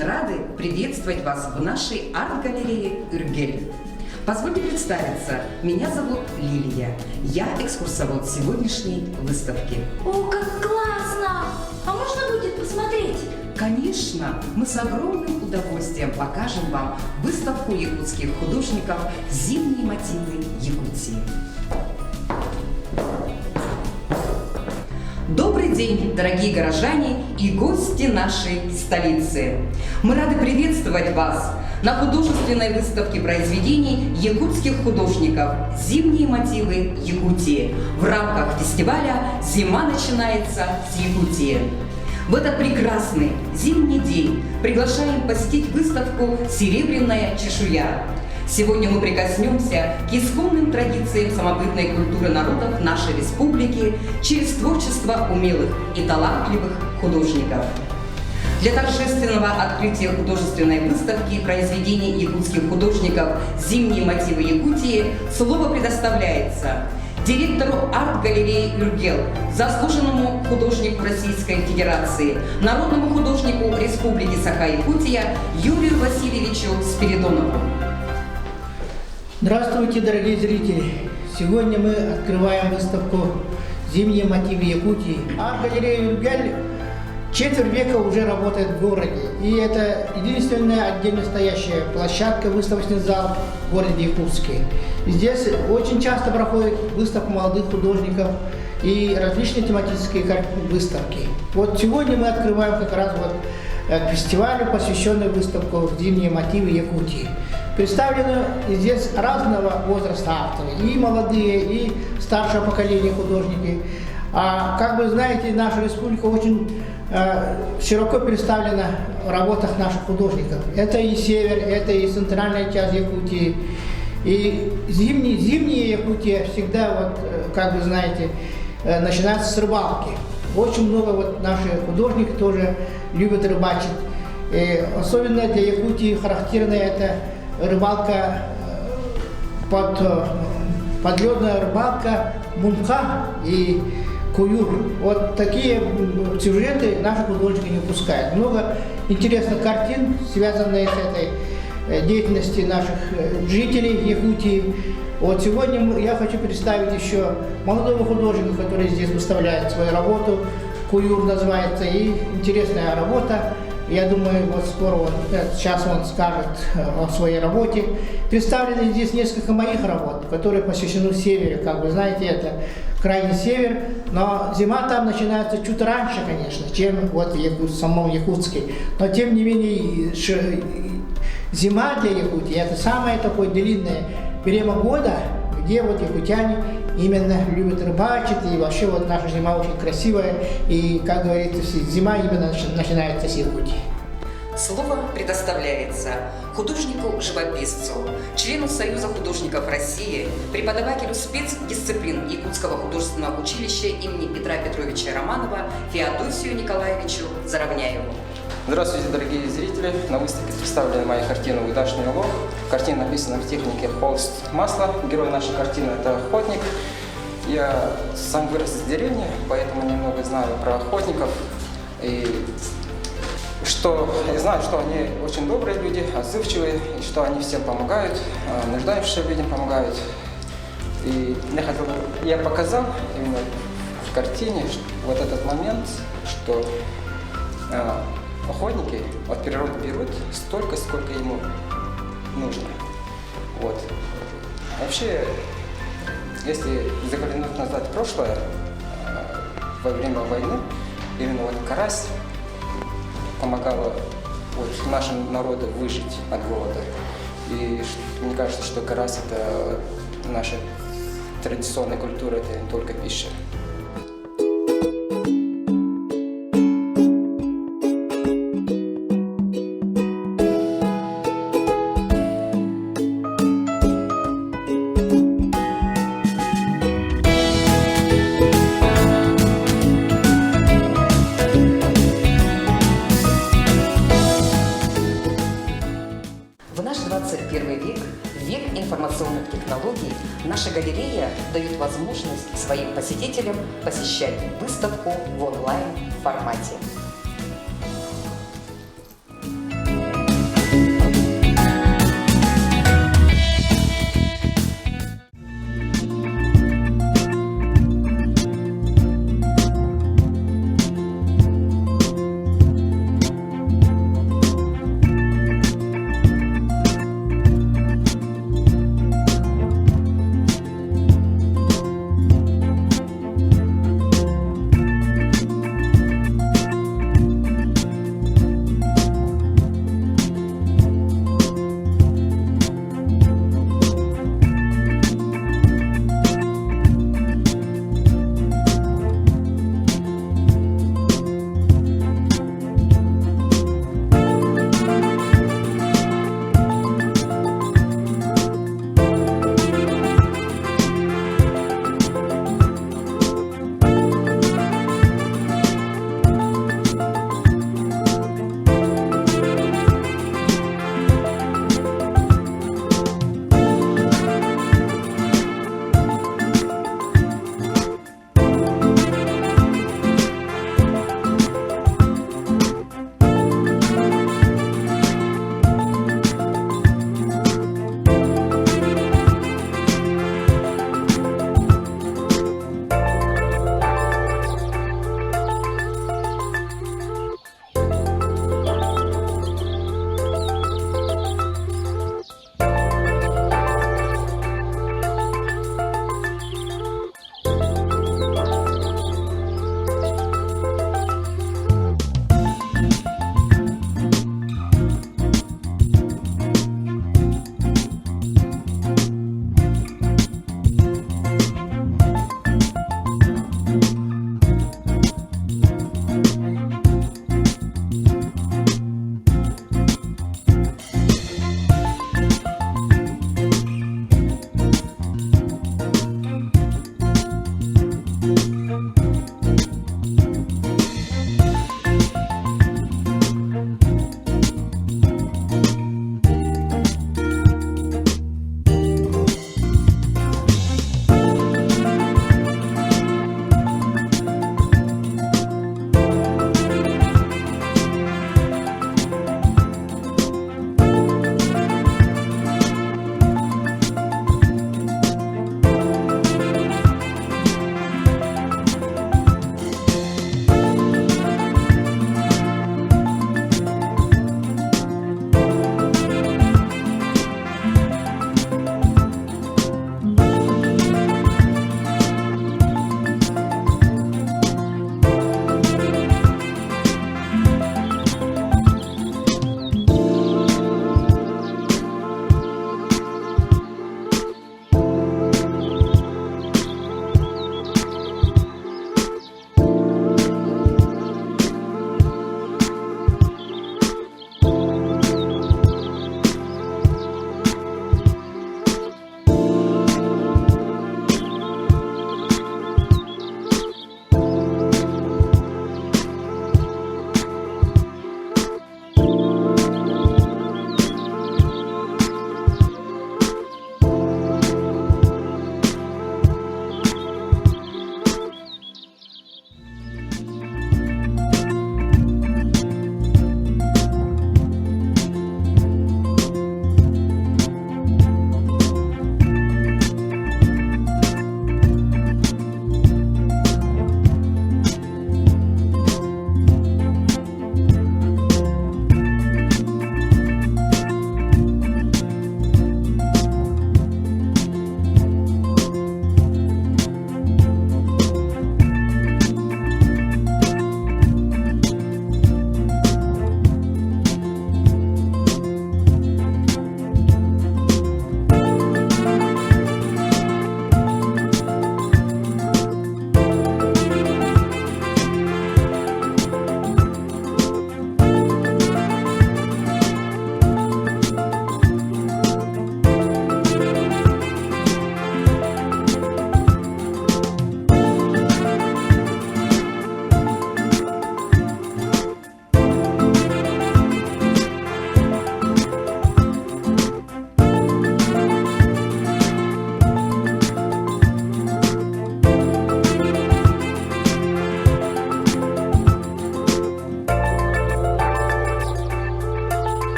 очень рады приветствовать вас в нашей арт-галерее «Ürgell». Позвольте представиться, меня зовут Лилия, я экскурсовод сегодняшней выставки. О, как классно! А можно будет посмотреть? Конечно, мы с огромным удовольствием покажем вам выставку якутских художников «Зимние мотивы Якутии». Добрый день, дорогие горожане и гости нашей столицы! Мы рады приветствовать вас на художественной выставке произведений якутских художников «Зимние мотивы Якутии» в рамках фестиваля «Зима начинается с Якутии». В этот прекрасный зимний день приглашаем посетить выставку «Серебряная чешуя». Сегодня мы прикоснемся к исконным традициям самобытной культуры народов нашей республики через творчество умелых и талантливых художников. Для торжественного открытия художественной выставки произведений якутских художников «Зимние мотивы Якутии» слово предоставляется директору арт-галереи «Ürgell», заслуженному художнику Российской Федерации, народному художнику Республики Саха-Якутия Юрию Васильевичу Спиридонову. Здравствуйте, дорогие зрители! Сегодня мы открываем выставку «Зимние мотивы Якутии». Арт-галерея «Ürgell» четверть века уже работает в городе. И это единственная отдельно стоящая площадка, выставочный зал в городе Якутске. Здесь очень часто проходит выставка молодых художников и различные тематические выставки. Вот сегодня мы открываем как раз вот к фестивалю, посвященный выставку «Зимние мотивы Якутии». Представлены здесь разного возраста авторы, и молодые, и старшего поколения художники. А как вы знаете, наша республика очень широко представлена в работах наших художников. Это и север, это и центральная часть Якутии. И зимние Якутия всегда, вот, как вы знаете, начинается с рыбалки. Очень много вот наших художников тоже любят рыбачить. И особенно для Якутии характерна это рыбалка, подледная рыбалка, мунха и куюр. Вот такие сюжеты наши художники не упускают. Много интересных картин, связанных с этой деятельностью наших жителей Якутии. Вот сегодня я хочу представить еще молодого художника, который здесь выставляет свою работу. Куюр называется, и интересная работа. Я думаю, вот скоро сейчас он скажет о своей работе. Представлены здесь несколько моих работ, которые посвящены северу. Как вы знаете, это крайний север, но зима там начинается чуть раньше, конечно, чем вот в самом Якутске. Но тем не менее, зима для Якутии – это самое такое длинное время года, где вот якутяне именно любят рыбачить, и вообще вот наша зима очень красивая, и, как говорится, зима именно начинается с Якутии. Слово предоставляется художнику-живописцу, члену Союза художников России, преподавателю спецдисциплин Якутского художественного училища имени Петра Петровича Романова Феодосию Николаевичу Заровняеву. Здравствуйте, дорогие зрители! На выставке представлены мои картины «Удачный улов». Картина написана в технике холст масла. Герой нашей картины – это охотник. Я сам вырос из деревни, поэтому немного знаю про охотников. И я знаю, что они очень добрые люди, отзывчивые, и что они всем помогают, нуждающимся людям помогают. И я показал именно в картине вот этот момент, что охотники от природы берут столько, сколько ему нужно. Вот. Вообще, если заглянуть назад в прошлое, во время войны, именно вот карась помогала вот нашему народу выжить от голода. И мне кажется, что карась – это наша традиционная культура, это не только пища. В наш 21 век, век информационных технологий, наша галерея дает возможность своим посетителям посещать выставку в онлайн-формате.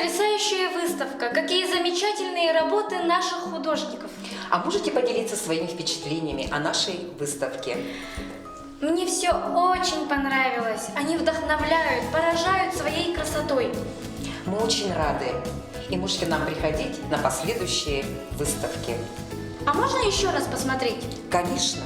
потрясающая выставка! Какие замечательные работы наших художников! А можете поделиться своими впечатлениями о нашей выставке? Мне все очень понравилось. Они вдохновляют, поражают своей красотой. Мы очень рады. И можете нам приходить на последующие выставки. А можно еще раз посмотреть? Конечно.